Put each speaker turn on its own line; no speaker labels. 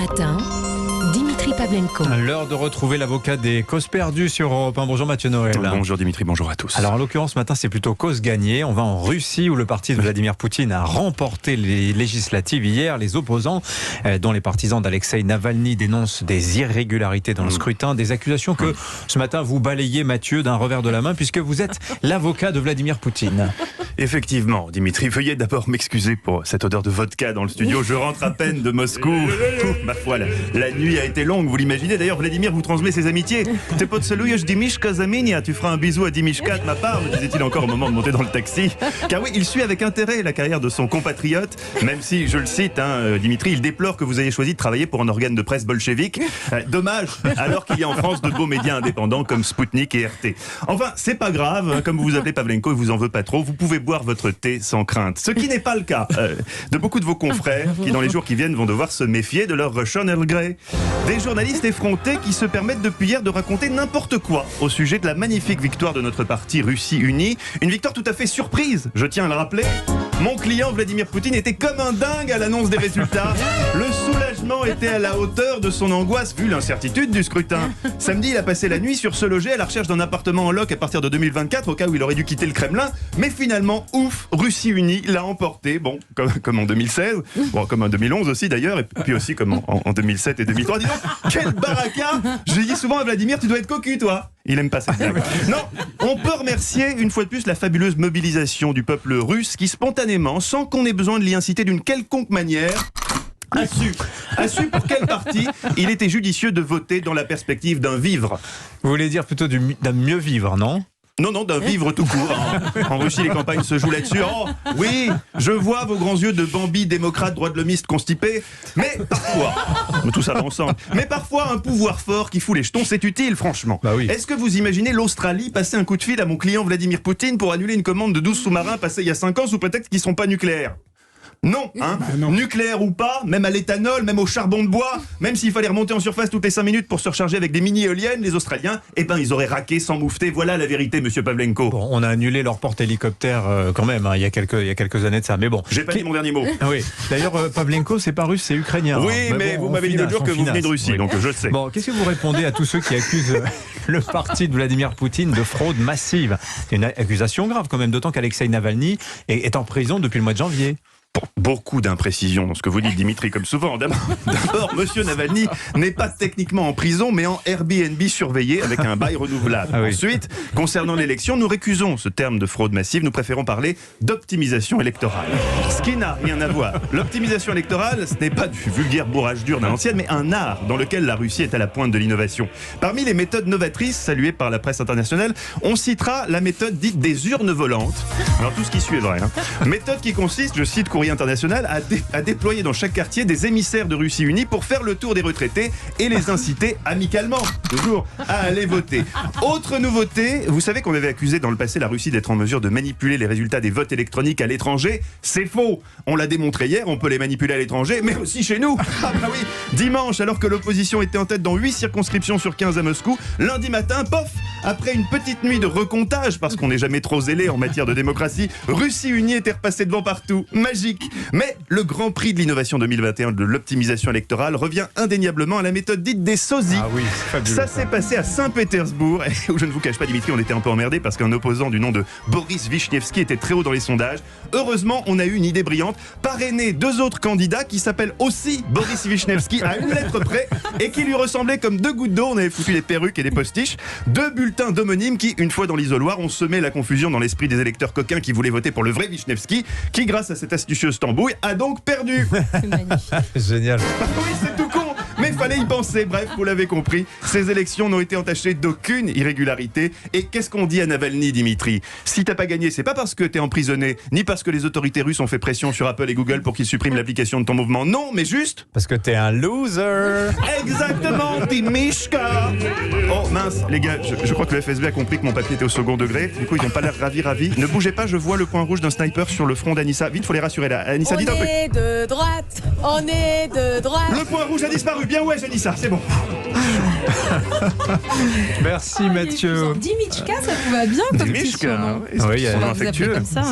matin, Dimitri Pavlenko.
L'heure de retrouver l'avocat des causes perdues sur Europe 1. Bonjour Mathieu Noël.
Bonjour Dimitri, bonjour à tous.
Alors en l'occurrence ce matin c'est plutôt cause gagnée. On va en Russie où le parti de Vladimir Poutine a remporté les législatives hier. Les opposants, dont les partisans d'Alexeï Navalny, dénoncent des irrégularités dans le scrutin. Des accusations que ce matin vous balayez Mathieu d'un revers de la main puisque vous êtes l'avocat de Vladimir Poutine.
Effectivement Dimitri, veuillez d'abord m'excuser pour cette odeur de vodka dans le studio. Je rentre à peine de Moscou. Ma foi, la nuit a été longue, vous l'imaginez. D'ailleurs Vladimir vous transmet ses amitiés. T'es pas de celui je dis Mishka Zaminia. Tu feras un bisou à Dimishka de ma part, me disait-il encore au moment de monter dans le taxi. Car oui, il suit avec intérêt la carrière de son compatriote, même si, je le cite, Dimitri, il déplore que vous ayez choisi de travailler pour un organe de presse bolchevique. Dommage, alors qu'il y a en France de beaux médias indépendants comme Sputnik et RT. Enfin, c'est pas grave, comme vous vous appelez Pavlenko, il vous en veut pas trop, vous pouvez boire votre thé sans crainte. Ce qui n'est pas le cas de beaucoup de vos confrères qui, dans les jours qui viennent, vont devoir se méfier de leur Russian Earl Grey. Des journalistes effrontés qui se permettent depuis hier de raconter n'importe quoi au sujet de la magnifique victoire de notre parti Russie Unie. Une victoire tout à fait surprise, je tiens à le rappeler. Mon client Vladimir Poutine était comme un dingue à l'annonce des résultats. Le soulagement était à la hauteur de son angoisse vu l'incertitude du scrutin. Samedi, il a passé la nuit sur ce logis à la recherche d'un appartement en loc à partir de 2024 au cas où il aurait dû quitter le Kremlin. Mais finalement, ouf, Russie Unie l'a emporté. Bon, comme en 2016, bon, comme en 2011 aussi d'ailleurs, et puis aussi comme en 2007 et 2003. Dis donc, quel baraka! Je dis souvent à Vladimir, tu dois être cocu toi. Il aime pas ça. Non, on peut remercier une fois de plus la fabuleuse mobilisation du peuple russe qui spontanément, sans qu'on ait besoin de l'y inciter d'une quelconque manière, a su pour quel parti il était judicieux de voter dans la perspective d'un vivre.
Vous voulez dire plutôt d'un mieux vivre, non ?
Non, d'un vivre tout court. En Russie, les campagnes se jouent là-dessus. Oh, oui, je vois vos grands yeux de Bambi, démocrate, droit de l'homiste constipé. Mais parfois, tout ça va ensemble, mais parfois un pouvoir fort qui fout les jetons, c'est utile, franchement.
Bah oui.
Est-ce que vous imaginez l'Australie passer un coup de fil à mon client Vladimir Poutine pour annuler une commande de 12 sous-marins passés il y a 5 ans sous prétexte qu'ils ne sont pas nucléaires ? Non, non, nucléaire ou pas, même à l'éthanol, même au charbon de bois, même s'il fallait remonter en surface toutes les 5 minutes pour se recharger avec des mini-éoliennes, les Australiens, ils auraient raqué sans moufter. Voilà la vérité, monsieur Pavlenko.
Bon, on a annulé leur porte-hélicoptère quand même, il y a quelques années de ça, mais bon.
J'ai pas dit mon dernier mot.
Oui. D'ailleurs, Pavlenko, c'est pas russe, c'est ukrainien.
Oui, mais bon, vous m'avez dit l'autre jour que vous venez de Russie, donc je le sais.
Bon, qu'est-ce que vous répondez à tous ceux qui accusent le parti de Vladimir Poutine de fraude massive ? C'est une accusation grave quand même, d'autant qu'Alexeï Navalny est en prison depuis le mois de janvier.
Beaucoup d'imprécisions dans ce que vous dites, Dimitri, comme souvent. D'abord, monsieur Navalny n'est pas techniquement en prison, mais en Airbnb surveillé avec un bail renouvelable.
Ah oui.
Ensuite, concernant l'élection, nous récusons ce terme de fraude massive. Nous préférons parler d'optimisation électorale. Ce qui n'a rien à voir. L'optimisation électorale, ce n'est pas du vulgaire bourrage dur d'un ancien, mais un art dans lequel la Russie est à la pointe de l'innovation. Parmi les méthodes novatrices saluées par la presse internationale, on citera la méthode dite des urnes volantes. Alors tout ce qui suit est vrai. Méthode qui consiste, je cite Courrier International, à déployer dans chaque quartier des émissaires de Russie Unie pour faire le tour des retraités et les inciter amicalement, toujours, à aller voter. Autre nouveauté, vous savez qu'on avait accusé dans le passé la Russie d'être en mesure de manipuler les résultats des votes électroniques à l'étranger. C'est faux. On l'a démontré hier, on peut les manipuler à l'étranger, mais aussi chez nous. Ah bah oui, dimanche, alors que l'opposition était en tête dans 8 circonscriptions sur 15 à Moscou, lundi matin, pof, après une petite nuit de recomptage, parce qu'on n'est jamais trop zélé en matière de démocratie, Russie Unie était repassée devant partout. Magique. Mais le grand prix de l'innovation 2021 de l'optimisation électorale revient indéniablement à la méthode dite des sosies.
Ah oui, c'est fabuleux. Ça
s'est passé à Saint-Pétersbourg, où je ne vous cache pas, Dimitri, on était un peu emmerdé parce qu'un opposant du nom de Boris Vichnievski était très haut dans les sondages. Heureusement, on a eu une idée brillante, parrainer 2 autres candidats qui s'appellent aussi Boris Vichnievski à une lettre près et qui lui ressemblaient comme 2 gouttes d'eau. On avait foutu des perruques et des postiches. 2 bulletins d'homonymes qui, une fois dans l'isoloir, ont semé la confusion dans l'esprit des électeurs coquins qui voulaient voter pour le vrai Vichnievski, qui, grâce à cette astucieuse tambouille, a donc perdu.
C'est magnifique.
Génial.
Oui, c'est tout con, mais fallait y penser. Bref, vous l'avez compris, ces élections n'ont été entachées d'aucune irrégularité. Et qu'est-ce qu'on dit à Navalny, Dimitri ? Si t'as pas gagné, c'est pas parce que t'es emprisonné, ni parce que les autorités russes ont fait pression sur Apple et Google pour qu'ils suppriment l'application de ton mouvement. Non, mais juste...
Parce que t'es un loser.
Exactement, Dimishka. Oh mince, les gars, je crois que le FSB a compris que mon papier était au second degré. Du coup, ils n'ont pas l'air ravis. Ne bougez pas, je vois le point rouge d'un sniper sur le front d'Anissa. Vite, faut les rassurer là. Anissa, dites un truc.
On est de droite.
Le point rouge a disparu. Bien ouais, Anissa, c'est bon.
Merci Mathieu.
Dimichka, ça vous va bien comme petit
Dimishka,
surnom.
oui,
Oui,
On va vous appeler
affectueux.
comme ça, hein.